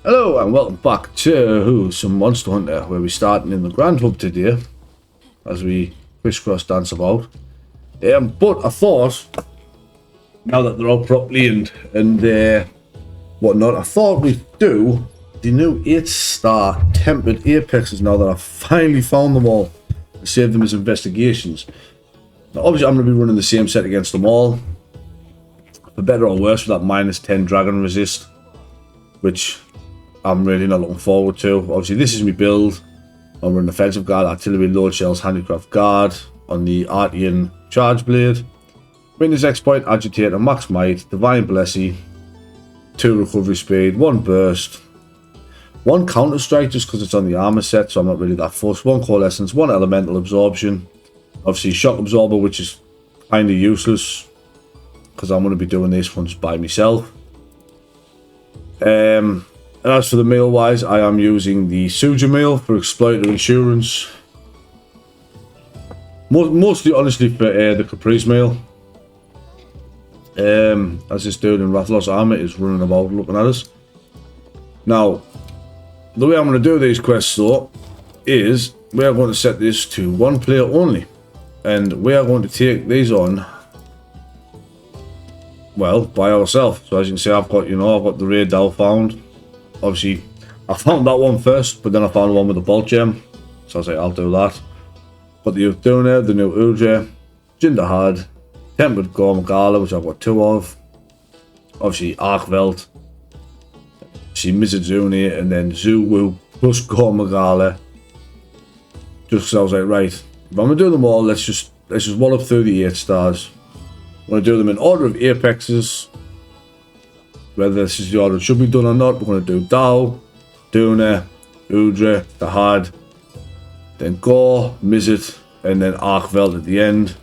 Hello and welcome back to some Monster Hunter, where we're starting in the Grand Hub today as we crisscross dance about. But I thought, now that they're all properly and whatnot, I thought we'd do the new 8-star tempered apexes now that I've finally found them all and saved them as investigations. Now obviously I'm going to be running the same set against them all, for better or worse, with that -10 dragon resist, which I'm really not looking forward to. Obviously this is my build. I'm running offensive guard, artillery, load shells, handicraft guard on the Artian charge blade. Witness exploit, agitator, max might, divine blessing, 2 recovery speed, 1 burst, 1 counter strike just because it's on the armor set, so I'm not really that fussed, 1 coalescence, 1 elemental absorption, obviously shock absorber, which is kind of useless because I'm going to be doing this one just by myself. And as for the meal wise, I am using the Suja meal for exploiter insurance. Mostly honestly for the Caprice meal. As this dude in Rathalos armor is running about looking at us. Now, the way I'm going to do these quests though, is we are going to set this to 1 player only. And we are going to take these on, well, by ourselves. So as you can see, I've got the Raid Dow found. Obviously, I found that one first, but then I found one with the bolt gem. So I was like, I'll do that. Got the Uth Duna, the new Udre, Jinderhad, Tempered Gormagala, which I've got 2 of. Obviously, Arkveld, Mizuzuni, and then Zuwu plus Gormagala. Just because I was like, right, if I'm going to do them all, let's just wallop through the 8 stars. I'm going to do them in order of apexes. Whether this is the order it should be done or not, we're going to do Dow, Duna, Udre, Dahad, then Gore, Mizet, and then Arkveld at the end.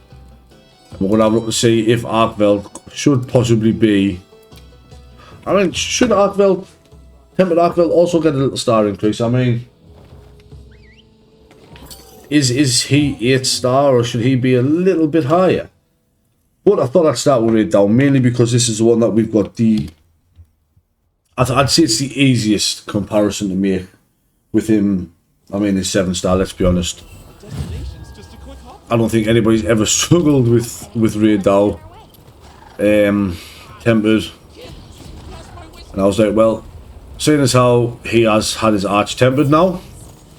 And we're going to have a look to see if Arkveld should possibly be... I mean, should Arkveld, Tempered Arkveld also get a little star increase? I mean, is he 8-star or should he be a little bit higher? But I thought I'd start with it down, mainly because this is the one that we've got the... I'd say it's the easiest comparison to make with him. I mean, he's 7-star, let's be honest. I don't think anybody's ever struggled with Raid Dow tempered. And I was like, well, seeing as how he has had his arch tempered now,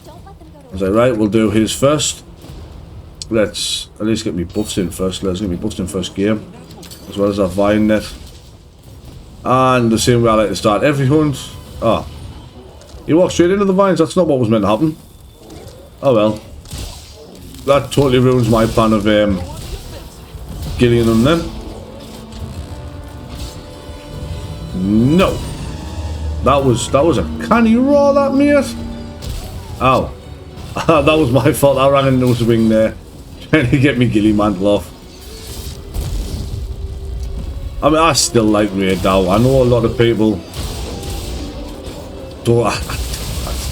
I was like, right, we'll do his first. Let's at least get me buffs in first. Let's get me buffs in first game, as well as our Vine Net. And the same way I like to start every hunt. Oh, he walked straight into the vines. That's not what was meant to happen. Oh well. That totally ruins my plan of killing them then. No. That was a canny roar, that mate. Ow. That was my fault. I ran into his wing there, trying to get me ghillie mantle off. I mean, I still like Raid Dow. I know a lot of people don't.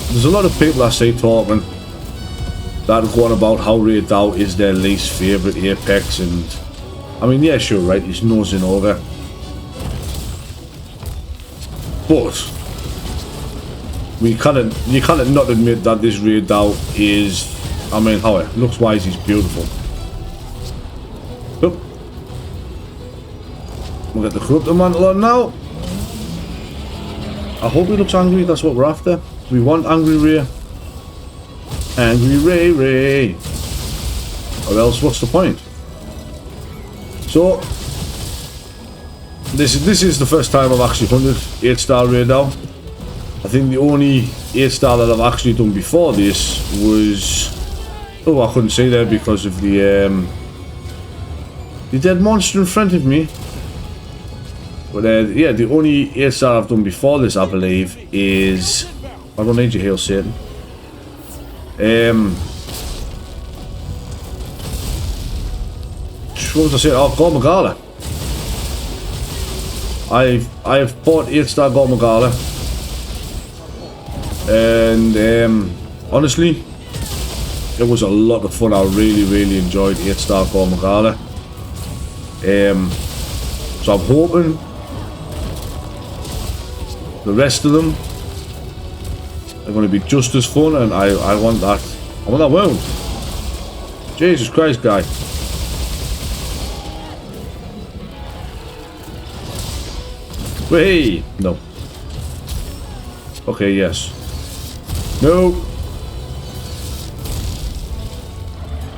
There's a lot of people I see talking that are going about how Raid Dow is their least favourite apex, and I mean, yeah, sure, right, he's nosing over, but you cannot not admit that this Raid Dow is, I mean, how it looks wise, he's beautiful. Oop. We'll get the Corruptor Mantle on now. I hope he looks angry, that's what we're after. We want Angry Ray. Angry Ray. Or else, what's the point? So, this is the first time I've actually hunted 8-star Raid Dow. I think the only 8-star that I've actually done before this was... Oh, I couldn't see there because of the dead monster in front of me. But yeah, the only 8-star I've done before this, I believe, is... I don't need your heal, Satan. What was I saying? Oh, Gormagala. I have fought 8-star Gormagala. And honestly, it was a lot of fun. I really enjoyed 8-star Gormagala. So I'm hoping the rest of them are going to be just as fun, and I want that. I want that wound. Jesus Christ, guy. Wait, no. Okay, yes. No.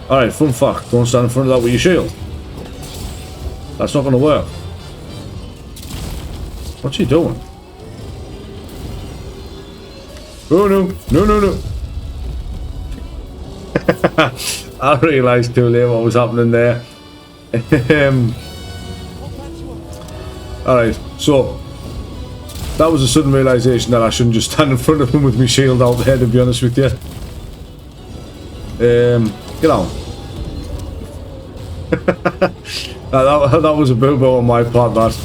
Alright, fun fact. Don't stand in front of that with your shield. That's not going to work. What's he doing? Oh no, no, no, no. I realised too late what was happening there. Alright, so that was a sudden realisation that I shouldn't just stand in front of him with my shield out there, to be honest with you. Get on. that was a boo-boo on my part, that.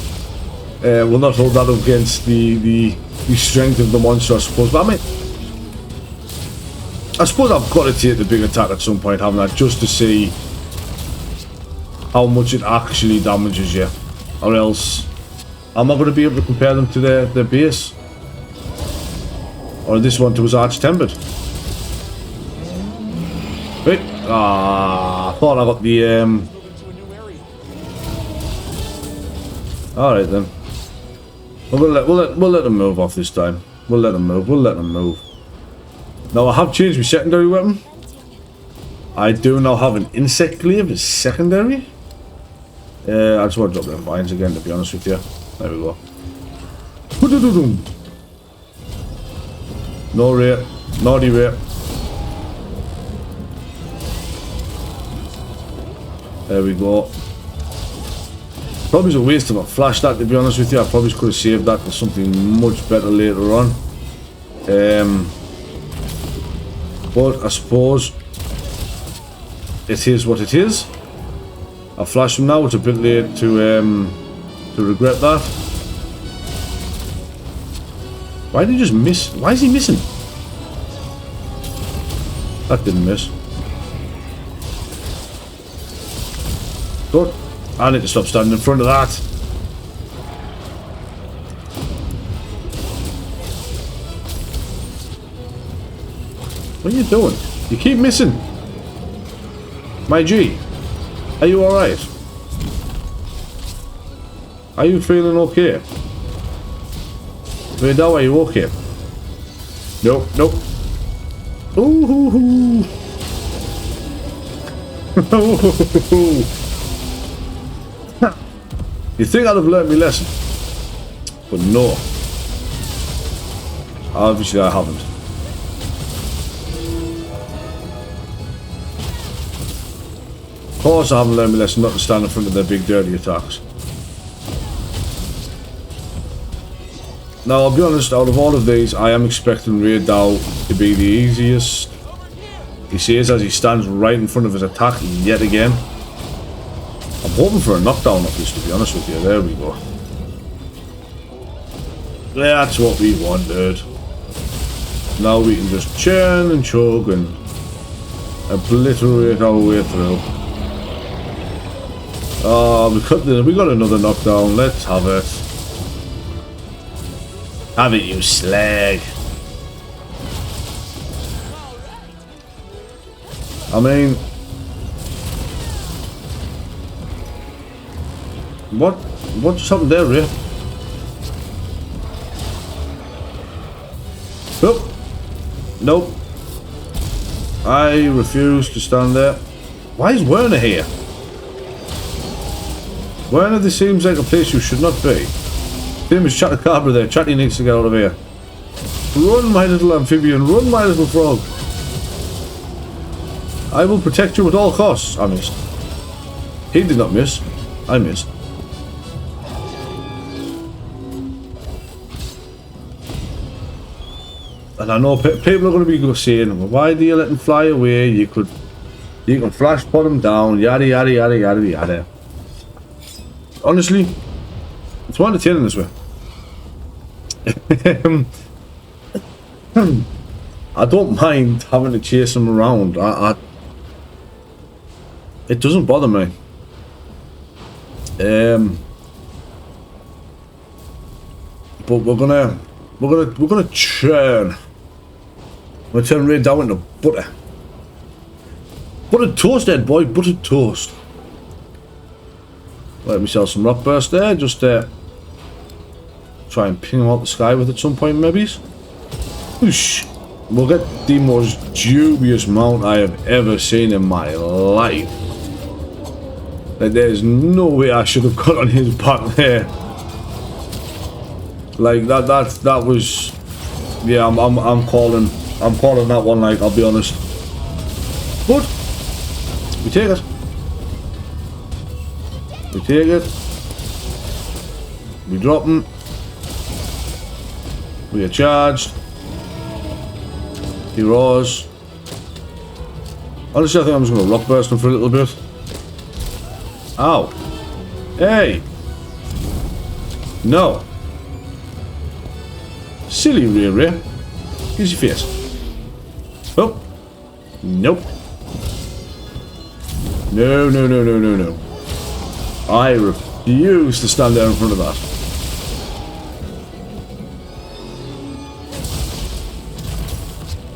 We'll not hold that up against the strength of the monster, I suppose. But I mean, I suppose I've got to take the big attack at some point, haven't I? Just to see how much it actually damages you. Or else, I'm not going to be able to compare them to their base. Or this one to his arch-tempered. Wait. Ah, I thought I got the... Alright then. We'll let them move off this time. We'll let them move. Now I have changed my secondary weapon. I do now have an insect glaive as secondary. I just want to drop them vines again, to be honest with you. There we go. No rate. Naughty rate. There we go. Probably a waste of a flash that, to be honest with you. I probably could have saved that for something much better later on. But I suppose it is what it is. I'll flash him now. It's a bit late to regret that. Why did he just miss? Why is he missing? That didn't miss. Good. I need to stop standing in front of that. What are you doing? You keep missing. My G, are you alright? Are you feeling okay? Wait, now are you okay? Nope, nope. Ooh. You think I'd have learned my lesson? But no. Obviously I haven't. Of course I haven't learned my lesson not to stand in front of their big dirty attacks. Now I'll be honest, out of all of these I am expecting Raid Dow to be the easiest. He says as he stands right in front of his attack yet again. I'm hoping for a knockdown of this, to be honest with you. There we go. That's what we wanted. Now we can just churn and chug and obliterate our way through. Oh, we got another knockdown. Let's have it. Have it, you slag. I mean, what just happened there, Ray? Nope. Nope. I refuse to stand there. Why is Werner here? Werner, this seems like a place you should not be. Same as Chatacabra there. Chatty needs to get out of here. Run, my little amphibian. Run, my little frog. I will protect you at all costs. I missed. He did not miss. I missed. And I know people are going to be saying, well, why do you let him fly away? You can flash pot him down, yada yada yada yada yada. Honestly, it's more entertaining this way. I don't mind having to chase him around. It doesn't bother me. But we're gonna churn I'm going to turn Ray down into butter. Buttered toast, Ed boy. Buttered toast. Let myself some rock burst there. Just try and ping them out the sky with at some point, maybe. Whoosh. We'll get the most dubious mount I have ever seen in my life. Like, there's no way I should have got on his back there. Like that was, yeah. I'm calling that one. Like, I'll be honest. But we take it. We take it. We drop them. We are charged. He roars. Honestly, I think I'm just going to rock burst him for a little bit. Ow. Hey. No. Silly Ray. Here's your face. Oh. Nope. No. I refuse to stand there in front of that.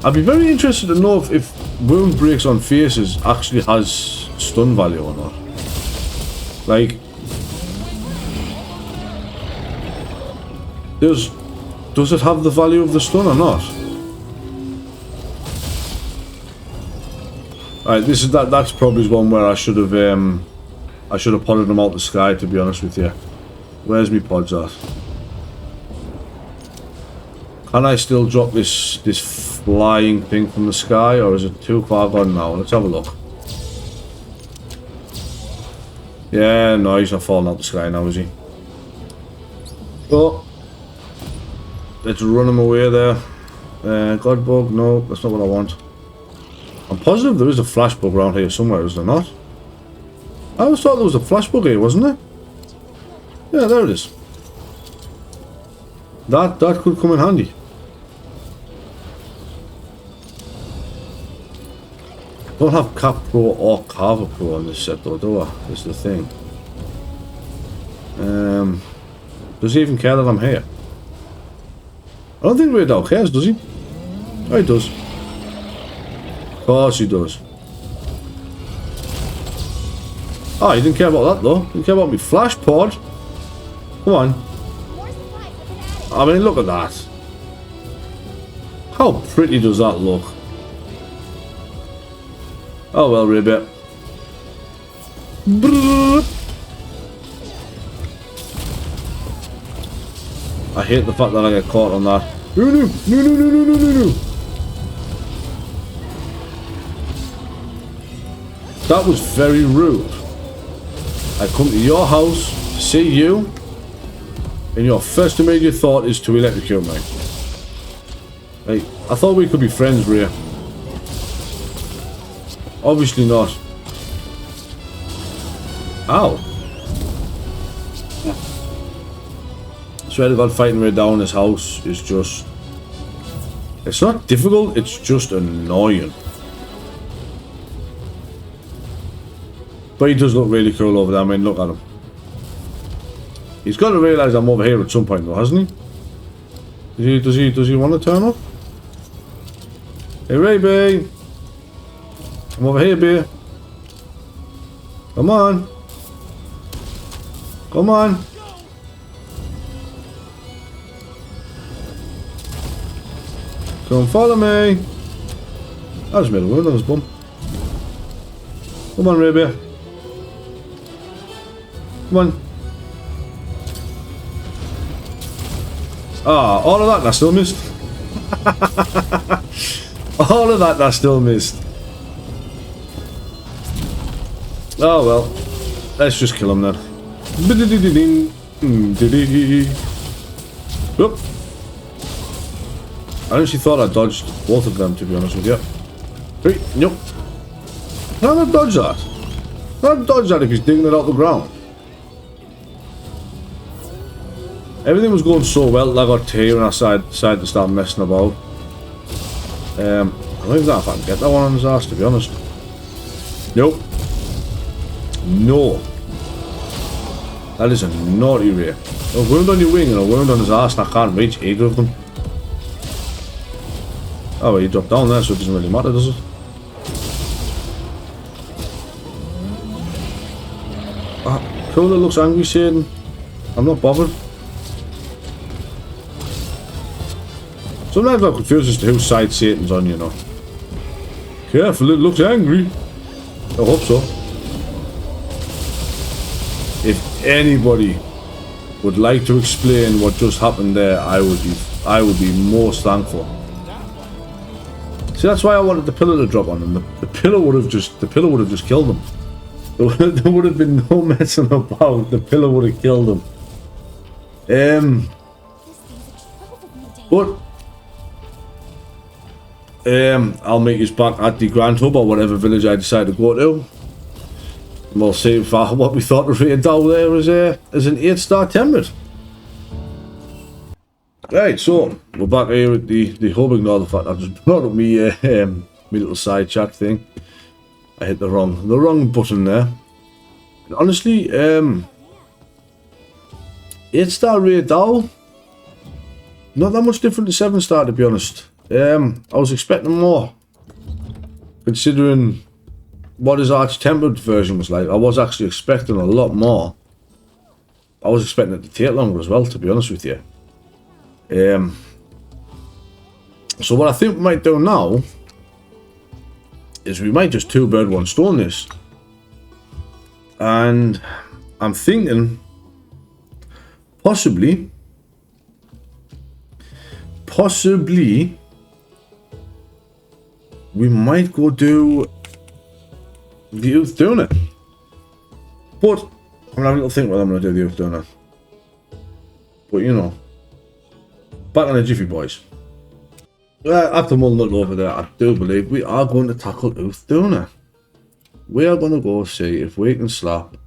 I'd be very interested to know if wound breaks on faces actually has stun value or not. Like, does it have the value of the stun or not? Alright, that's probably one where I should have potted them out the sky, to be honest with you. Where's me pods at? Can I still drop this flying thing from the sky, or is it too far gone now? Let's have a look. Yeah, no, he's not falling out the sky now, is he? Oh, let's run him away there. Godbug, no, that's not what I want. I'm positive there is a flash bug around here somewhere, is there not? I always thought there was a flash bug here, wasn't there? Yeah, there it is. That could come in handy. Don't have Cap Pro or Carver Pro on this set though, do I? That's the thing. Does he even care that I'm here? I don't think Ray Dow cares, does he? Oh, he does. Of course he does. Oh, he didn't care about that though. He didn't care about me flash pod. Come on. I mean, look at that. How pretty does that look? Oh well, Ribbit. I hate the fact that I get caught on that. No. That was very rude. I come to your house to see you, and your first immediate thought is to electrocute me. Like, I thought we could be friends, Ray. Obviously not. Ow. Swear to God, fighting Ray down in his house is just... It's not difficult, it's just annoying. But he does look really cool over there. I mean, look at him. He's got to realise I'm over here at some point though, hasn't he? Does he want to turn up? Hey Ray B! I'm over here, beer. Come on. Come on. Come follow me. I just made a wound on his bum. Come on, Ray beer. Come on. Ah, all of that and I still missed. All of that and I still missed. Oh well, let's just kill him then. Whoop. I actually thought I dodged both of them, to be honest with you. Hey, nope. How did I dodge that? How did I dodge that if he's digging it out the ground? Everything was going so well that I got here and I decided to start messing about. I don't even know if I can get that one on his ass, to be honest. Nope. No. That is a naughty Ray. A wound on your wing and a wound on his ass and I can't reach either of them. Oh, well, you dropped down there, so it doesn't really matter, does it? Cool, that looks angry, Satan. I'm not bothered. Sometimes I'm confused as to whose side Satan's on, you know. Careful, it looks angry. I hope so. If anybody would like to explain what just happened there, I would be most thankful. See, that's why I wanted the pillar to drop on them. The pillar would have just killed them. There would have been no messing about. The pillar would have killed them. But I'll meet you back at the Grand Hub or whatever village I decide to go to. And we'll see if what we thought of Raid down there is an 8-star temperate. Right, so we're back here at the hub. Ignore the fact I just brought up me little side chat thing. I hit the wrong button there. And honestly, 8-star Raid Dow, not that much different to 7-star, to be honest. I was expecting more, considering what his arch-tempered version was like. I was actually expecting a lot more. I was expecting it to take longer as well, to be honest with you. So what I think we might do now is we might just 2 bird 1 stone this. And I'm thinking possibly we might go do the Uth Duna. But I'm gonna have a little think whether I'm gonna do the Uth Duna. But you know, back on the jiffy, boys. After mulling it over there, I do believe we are going to tackle Uth Duna. We are going to go see if we can slap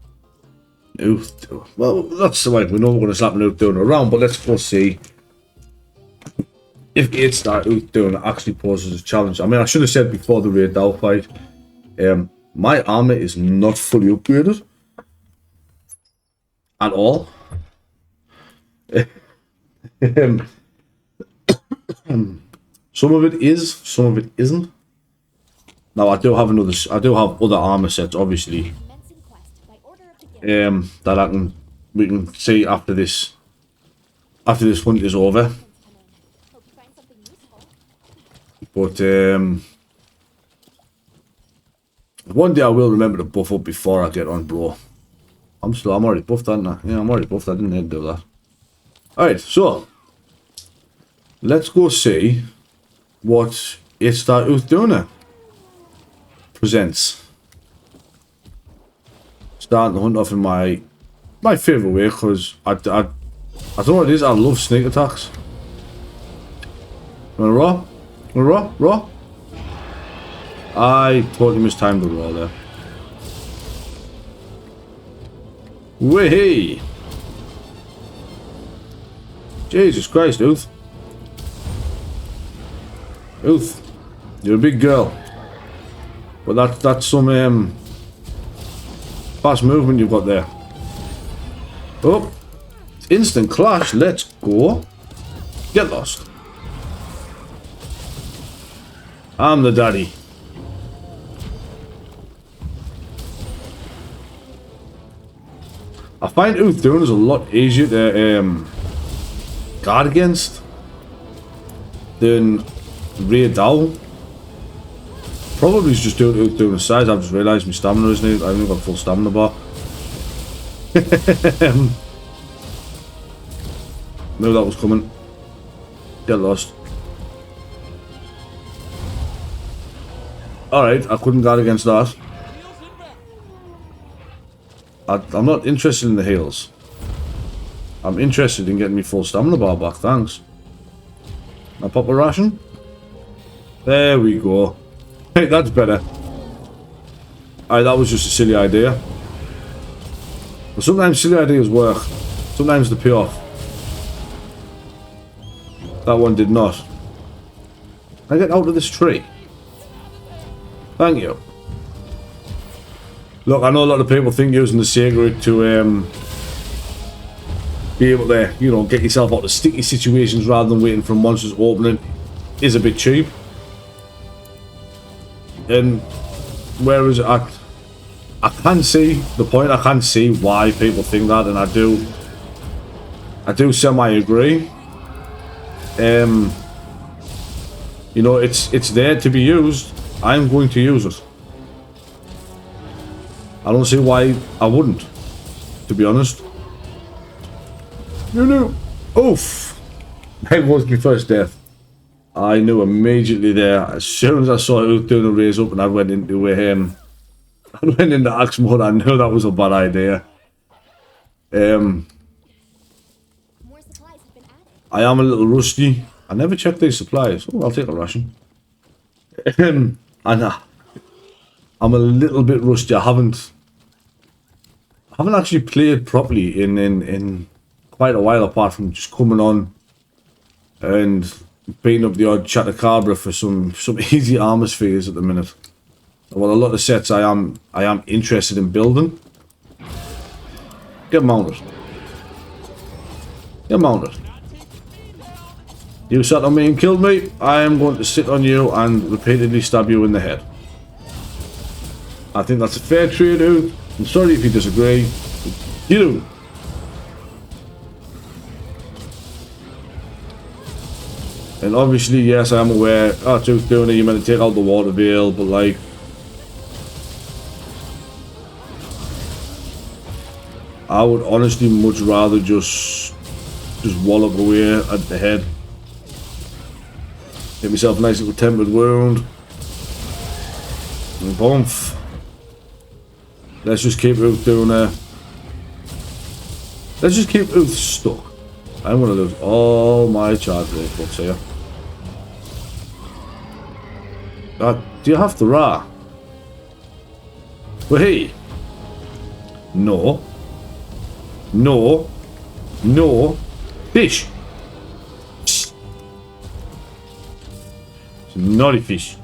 Uth Duna. Well, that's the way we know we're going to slap an Uth Duna around, but let's go see if 8-star Uth Duna actually poses a challenge. I mean, I should have said before the Raid Dow fight, my armor is not fully upgraded at all. Some of it is, some of it isn't. Now I do have other armor sets, obviously, that we can see after this hunt is over. But one day I will remember to buff up before I get on, bro. I'm already buffed, aren't I? Yeah, I'm already buffed. I didn't need to do that. Alright, so let's go see what 8-star Uth Duna presents. Starting the hunt off in my favourite way, because I don't know what it is, I love sneak attacks. You want a raw? Raw? I totally mistimed the raw there. Whee! Jesus Christ, Uth. Uth, you're a big girl. But that's some fast movement you've got there. Oh, instant clash. Let's go. Get lost. I'm the daddy. I find Uth Duna is a lot easier to guard against than Raid Dow. Probably is just doing Uth Duna's size. I've just realised my stamina isn't it? I haven't got full stamina bar. Knew that was coming. Get lost. Alright, I couldn't guard against that. I'm not interested in the heals. I'm interested in getting me full stamina bar back, thanks. Now pop a ration. There we go. Hey, that's better. Alright, that was just a silly idea. But sometimes silly ideas work. Sometimes they pay off. That one did not. Can I get out of this tree? Thank you. Look, I know a lot of people think using the Sacred to be able to, you know, get yourself out of sticky situations rather than waiting for monsters opening is a bit cheap. And whereas I can see the point. I can see why people think that, and I do semi-agree. You know, it's there to be used. I'm going to use it. I don't see why I wouldn't, to be honest. Oof. That was my first death. I knew immediately there, as soon as I saw Uth Duna raise up and I went into axe mode, I knew that was a bad idea. I am a little rusty. I never checked these supplies. Oh, I'll take a ration. And I'm a little bit rusty. I haven't actually played properly in quite a while, apart from just coming on and beating up the odd Chatacabra for some easy armor spheres at the minute. Well, a lot of sets I am interested in building. Get mounted. Get mounted. You sat on me and killed me. I am going to sit on you and repeatedly stab you in the head. I think that's a fair trade, dude. I'm sorry if you disagree. You do. And obviously, yes, I am aware. Oh, Uth Duna, you meant to take out the water veil, but like, I would honestly much rather just wallop away at the head. Get myself a nice little tempered wound. And boomf. Let's just keep Uth Duna. Let's just keep Uth stuck. I'm gonna lose all my charge rate books here. Do you have the Ra? Wait. No. No. No. Fish. It's a naughty fish.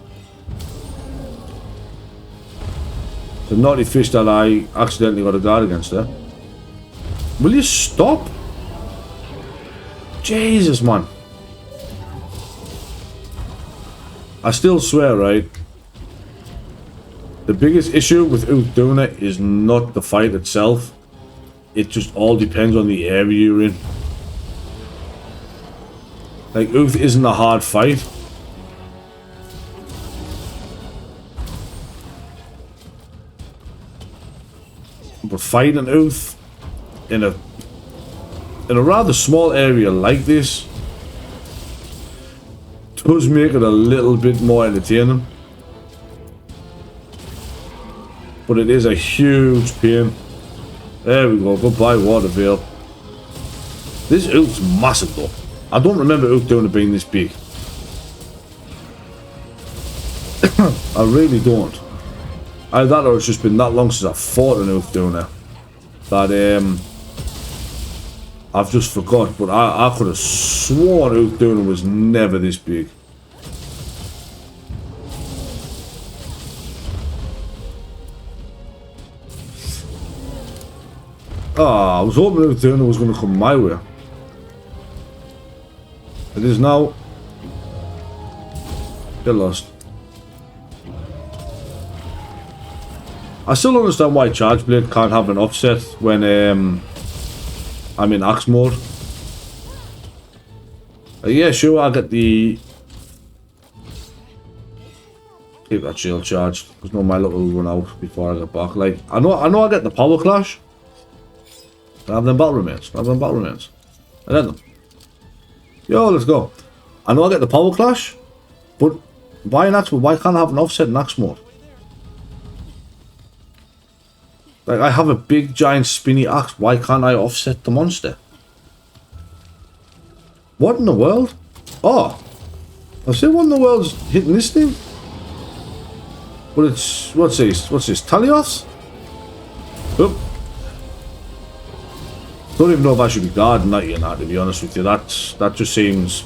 It's a naughty fish that I accidentally got a guard against there. Will you stop? Jesus, man. I still swear, right? The biggest issue with Uth Duna is not the fight itself. It just all depends on the area you're in. Like, Uth isn't a hard fight. But fighting Uth in a rather small area like this does make it a little bit more entertaining. But it is a huge pain. There we go, goodbye water veil. This Uth's massive though. I don't remember Uth Duna being this big. I really don't. Either that or it's just been that long since I fought an Uth Duna that I've just forgot, but I could have sworn Uth Duna was never this big. Ah, I was hoping Uth Duna was going to come my way. It is now. Get lost. I still don't understand why Charge Blade can't have an offset when I'm in axe mode. Yeah, sure, I'll get the... Keep that shield charged, because no, my luck will run out before I get back. Like, I know I get the power clash. I have them battle remains. I get them. Yo, let's go. I know I get the power clash, but why in axe mode? Why can't I have an offset in axe mode? Like, I have a big, giant, spinny axe. Why can't I offset the monster? What in the world? Oh! I said what in the world's hitting this thing? But it's... What's this? Talios? Oop. Don't even know if I should be guarding that yet, to be honest with you. That just seems...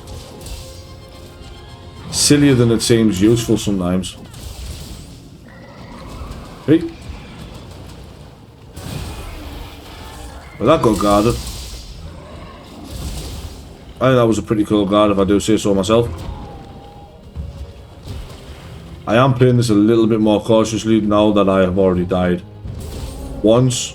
sillier than it seems useful sometimes. Hey. Well, that got guarded. I think that was a pretty cool guard, if I do say so myself. I am playing this a little bit more cautiously now that I have already died once.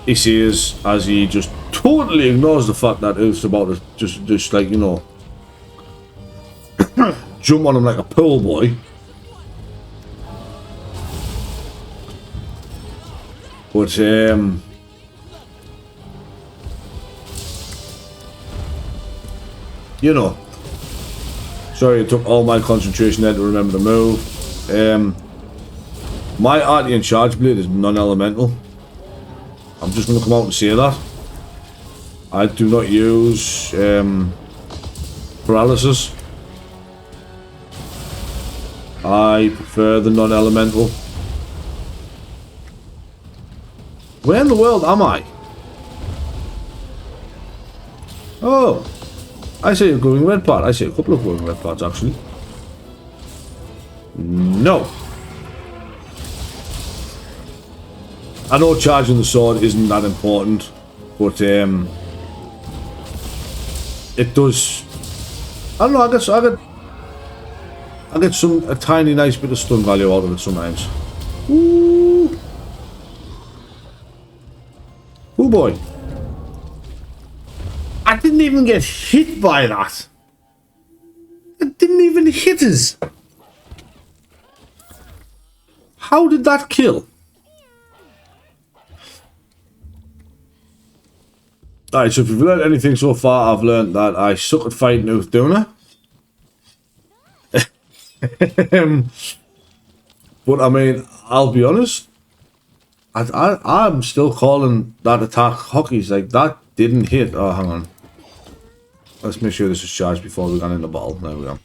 He sees as he just totally ignores the fact that it's about to just like, you know, jump on him like a pool boy. But you know, sorry it took all my concentration there to remember the move. My Artian Charge Blade is non-elemental. I'm just going to come out and say that. I do not use paralysis. I prefer the non-elemental. Where in the world am I? Oh, I see a glowing red part. I see a couple of glowing red parts actually. No. I know charging the sword isn't that important, but it does. I don't know. I get a tiny nice bit of stun value out of it sometimes. Ooh. Oh boy. I didn't even get hit by that. It didn't even hit us. How did that kill? Alright, so if you've learned anything so far, I've learned that I suck at fighting Uth Duna. But I mean, I'll be honest, I'm still calling that attack hockeys. Like, that didn't hit. Oh, hang on. Let's make sure this is charged before we get in the bottle. There we go.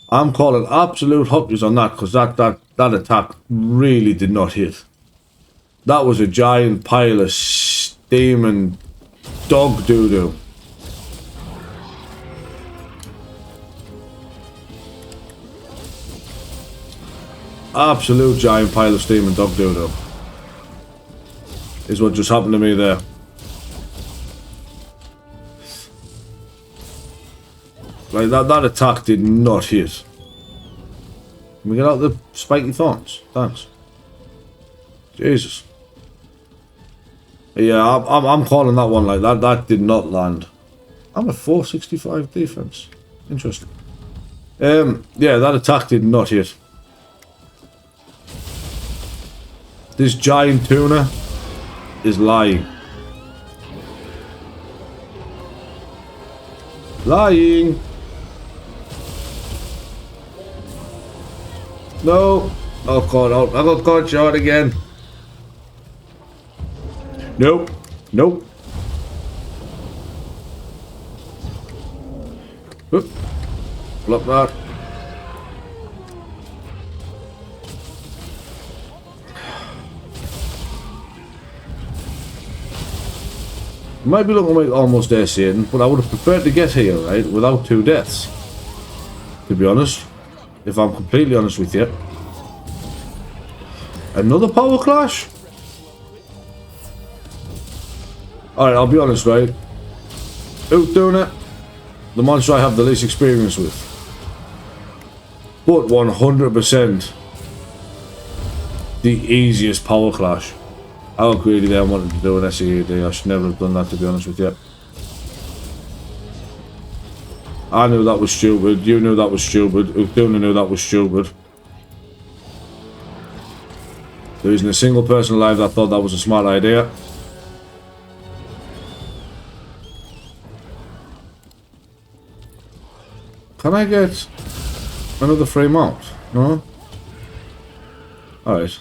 I'm calling absolute hockeys on that, because that attack really did not hit. That was a giant pile of steaming dog doo-doo. Absolute giant pile of steam and dog doo-doo is what just happened to me there. Like, that attack did not hit. Can we get out the spiky thorns? Thanks. Jesus. Yeah, I'm calling that one like that. That did not land. I'm a 465 defense. Interesting. Yeah, that attack did not hit. This giant tuna is lying. Lying. No. Oh god, I got caught short again. Nope. Nope. Oop. Block that. Might be looking like almost there, Satan, but I would have preferred to get here, right, without 2 deaths. To be honest. If I'm completely honest with you. Another power clash? Alright, I'll be honest, right? Uth Duna, the monster I have the least experience with. But 100% the easiest power clash. How greedy they wanted to do an SEAD. I should never have done that, to be honest with you. I knew that was stupid. You knew that was stupid. Uth Duna knew that was stupid. There isn't a single person alive that thought that was a smart idea. Can I get another free mount? No? Alright.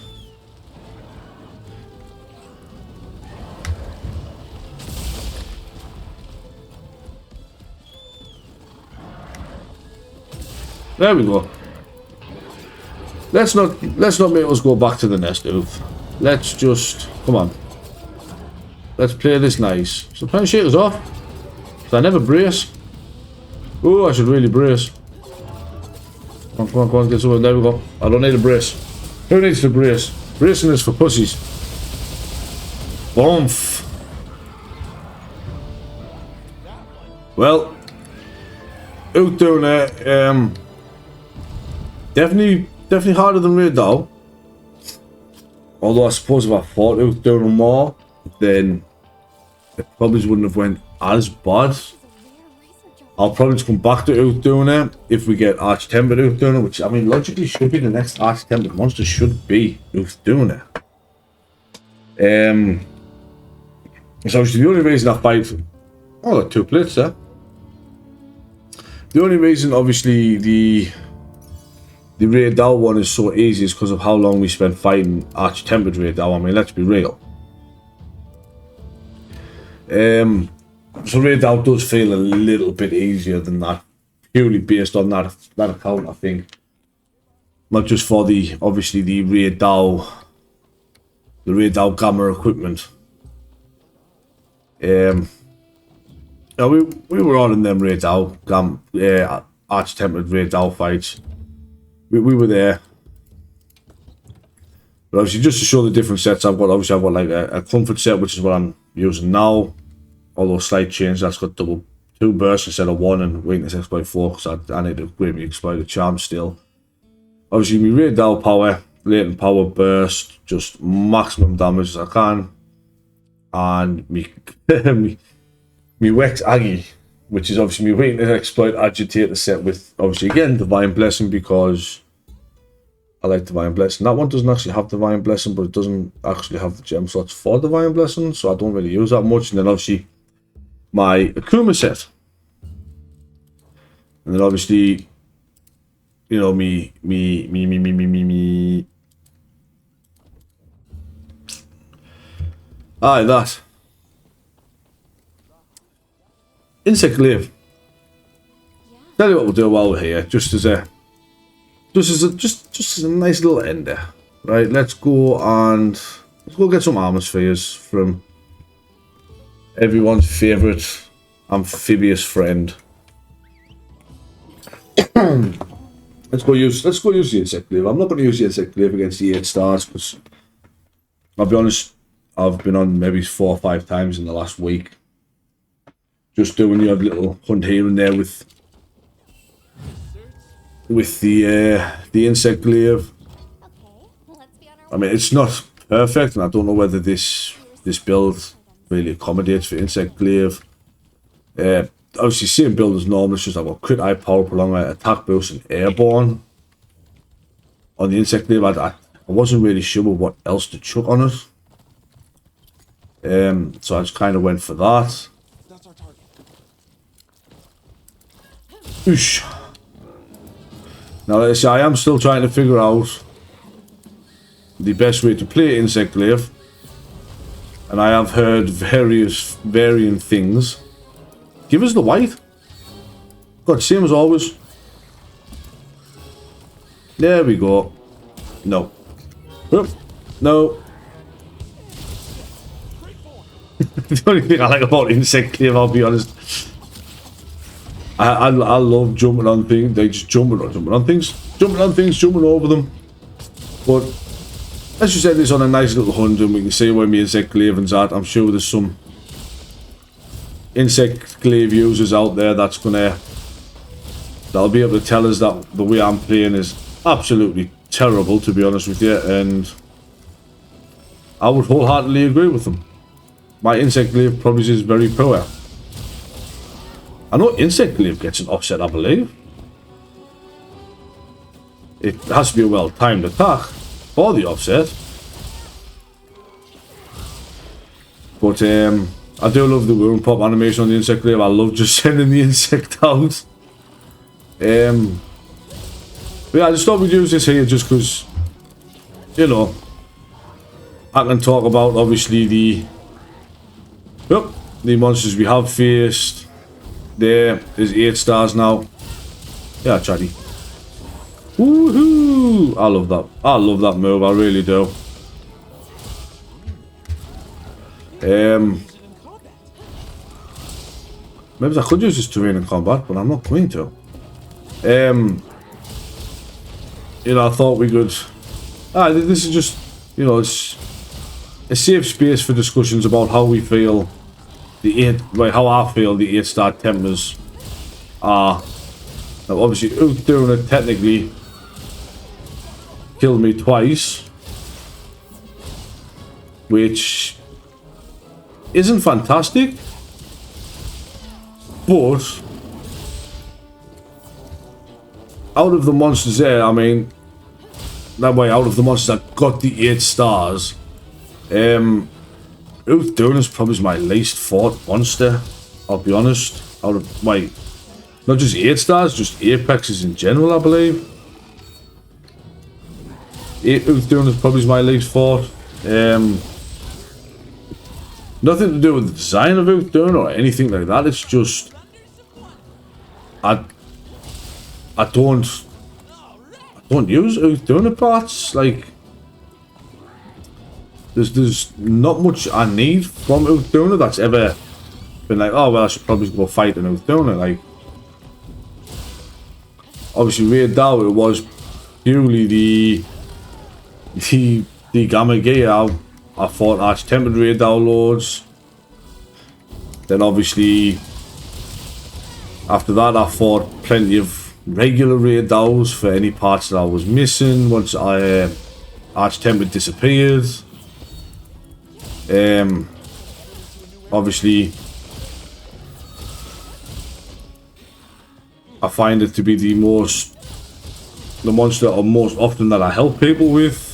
There we go. Let's not make us go back to the nest, Uth. Let's just come on. Let's play this nice. So trying to shake us off. So I never brace. Oh, I should really brace. Come on, get someone. There we go. I don't need a brace. Who needs to brace? Bracing is for pussies. Boomf. Well, Uth Duna, definitely harder than Raid Dow. Although I suppose if I fought Uth Duna more, then it probably wouldn't have went as bad. I'll probably just come back to Uth Duna if we get Arch-Tempered Uth Duna, which I mean logically should be the next Arch-Tempered monster should be Uth Duna. So obviously the only reason I fight, oh, I got 2 plates there. The only reason obviously the Raid Dow one is so easy is because of how long we spent fighting Arch-Tempered Raid Dow. I mean, let's be real. So Raid Dow does feel a little bit easier than that, purely based on that account, I think. Not just for the obviously the Raid Dow Gamma equipment. No, we were all in them Raid Dow Arch-Tempered Raid Dow fights. We were there. But obviously, just to show the different sets I've got, obviously I've got like a comfort set, which is what I'm using now. Although slight change, that's got 2 bursts instead of 1 and weakness exploit 4, because I need to greatly exploit the charm still. Obviously, my Raid Dow power, latent power burst, just maximum damage as I can. And me Wex Aggie, which is obviously my weakness exploit agitator set with obviously again Divine Blessing, because I like Divine Blessing. That one doesn't actually have Divine Blessing, but it doesn't actually have the gem slots for Divine Blessing, so I don't really use that much. And then obviously my Akuma set. And then obviously, you know, me. Aye, that. Insect Glaive. Tell you what we'll do while we're here, just as a nice little ender. Right, let's go get some armor spheres from everyone's favourite amphibious friend. Let's go use the Insect Glaive. I'm not going to use the Insect Glaive against the 8 stars because I'll be honest, I've been on maybe 4 or 5 times in the last week. Just doing your little hunt here and there with the Insect Glaive. I mean, it's not perfect, and I don't know whether this build really accommodates for Insect Glaive. Obviously, same build as normal. It's just I've got crit eye, power prolonger, attack boost, and airborne. On the Insect Glaive, I wasn't really sure what else to chuck on it. So I just kind of went for that. Oosh. Now, like I say, I am still trying to figure out the best way to play Insect Glaive, and I have heard varying things. Give us the white. God, same as always. There we go. No. Oop. No. The only thing I like about Insect Glaive, I'll be honest, I love jumping on things. They just jumping on things, jumping over them. But let's just end this on a nice little hunt, and we can see where my Insect Glaive's at. I'm sure there's some Insect Glaive users out there that'll be able to tell us that the way I'm playing is absolutely terrible, to be honest with you, and I would wholeheartedly agree with them. My Insect Glaive probably is very poor. I know Insect Glaive gets an offset, I believe. It has to be a well-timed attack for the offset. But I do love the wound pop animation on the Insect Glaive. I love just sending the insect out. But yeah, I just thought we'd use this here just because, you know, I can talk about obviously the monsters we have faced. There is 8 stars now. Yeah, chatty. Woohoo! I love that. I love that move. I really do. Maybe I could use this terrain in combat, but I'm not going to. You know, I thought we could. This is just, you know, it's a safe space for discussions about how we feel. How I feel the 8-star Tempers are Now obviously Uth Duna technically killed me twice, which isn't fantastic, but out of the monsters there, I mean, that way out of the monsters that got the 8 stars, Uth Duna is probably my least fought monster, I'll be honest. Out of my, not just 8 stars, just apexes in general, I believe. Uth Duna is probably my least fought. Nothing to do with the design of Uth Duna or anything like that. It's just I don't use Uth Duna parts. Like there's not much I need from Uth Duna that's ever been like, oh well, I should probably go fight an Uth Duna. Like obviously Raid Dow, it was purely the Gamma gear. I fought Arch-Tempered Raid Dow loads. Then obviously after that I fought plenty of regular Raid Dows for any parts that I was missing once Arch-Tempered disappeared. Obviously I find it to be the monster most often that I help people with,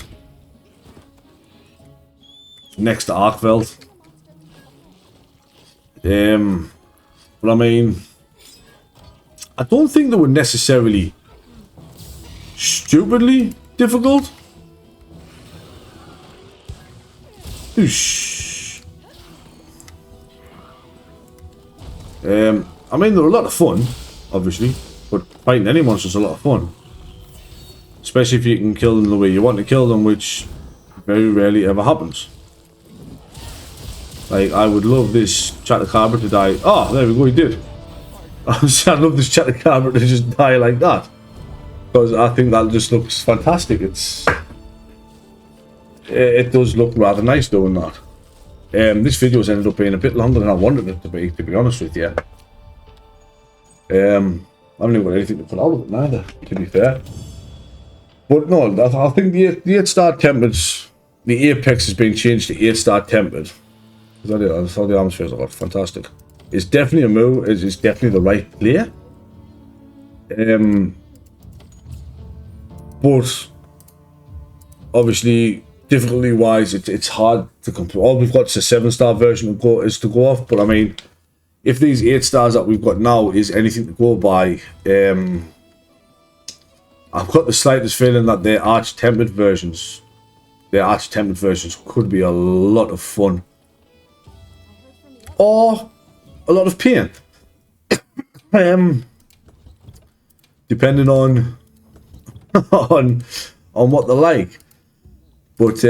next to Arkveld. But I mean, I don't think they were necessarily stupidly difficult. Oosh. I mean, they're a lot of fun, obviously, but fighting any monster is a lot of fun. Especially if you can kill them the way you want to kill them, which very rarely ever happens. Like, I would love this Chatacabra to die. Oh, there we go, he did. I'd love this Chatacabra to just die like that. Because I think that just looks fantastic. It does look rather nice doing that. This video's ended up being a bit longer than I wanted it to be honest with you. I haven't even got anything to put out of it neither, to be fair. But no, I think the 8-star tempered, the apex has been changed to 8-star tempered. I thought the arms feels like fantastic. It's definitely a move. It's definitely the right play. But obviously, difficulty wise, it's hard to complete. All we've got is a 7-star version to go off. But I mean, if these 8 stars that we've got now is anything to go by, I've got the slightest feeling that their arch-tempered versions could be a lot of fun. Or a lot of pain. Depending on on what they like. But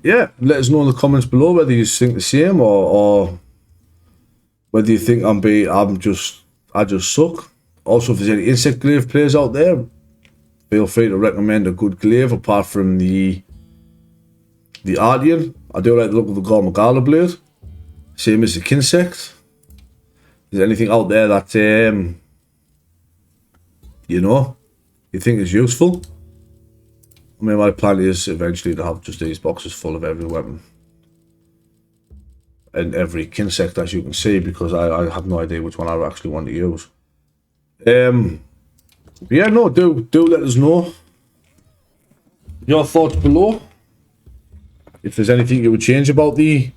yeah, let us know in the comments below whether you think the same or whether you think I just suck. Also, if there's any insect glaive players out there, feel free to recommend a good glaive apart from the Ardian. I do like the look of the Gormagala blade. Same as the Kinsect. If there's anything out there that you think is useful. I mean, my plan is eventually to have just these boxes full of every weapon and every Kinsect, as you can see, because I have no idea which one I actually want to use. Yeah, no, do let us know your thoughts below. If there's anything you would change about the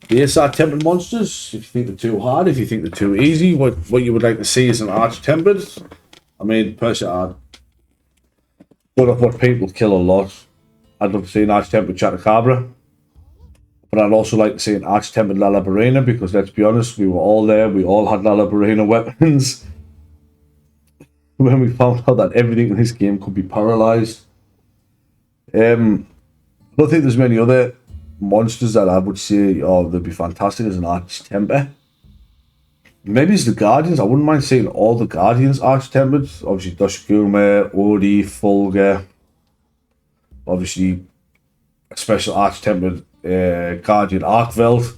ASR tempered monsters, if you think they're too hard, if you think they're too easy, what you would like to see is an arch tempered. I mean, personally, one of what people kill a lot. I'd love to see an arch tempered Chatacabra, but I'd also like to see an arch tempered Lalabarena, because let's be honest, we were all there. We all had Lalabarena weapons. When we found out that everything in this game could be paralyzed. I don't think there's many other monsters that I would say, oh, they'd be fantastic as an arch-temper. Maybe it's the Guardians. I wouldn't mind seeing all the Guardians arch-tempered. Obviously, Dushguma, Odi, Fulgur. Obviously, a special arch-tempered Guardian Arkveld.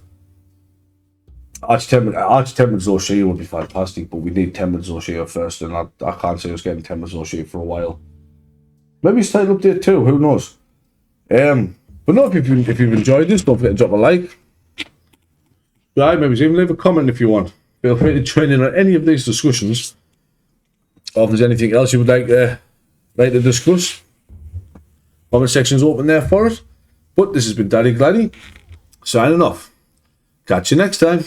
Arch-Tempered Zoshia would be fantastic, but we need Tempered Zoshia first, and I can't see us getting Tempered Zoshia for a while. Maybe it's title update too, who knows? But no, if you've enjoyed this, don't forget to drop a like. Right, maybe even leave a comment if you want. Feel free to join in on any of these discussions. Or if there's anything else you would like to discuss, comment section's open there for us. But this has been Daddy Gladdy, signing off. Catch you next time.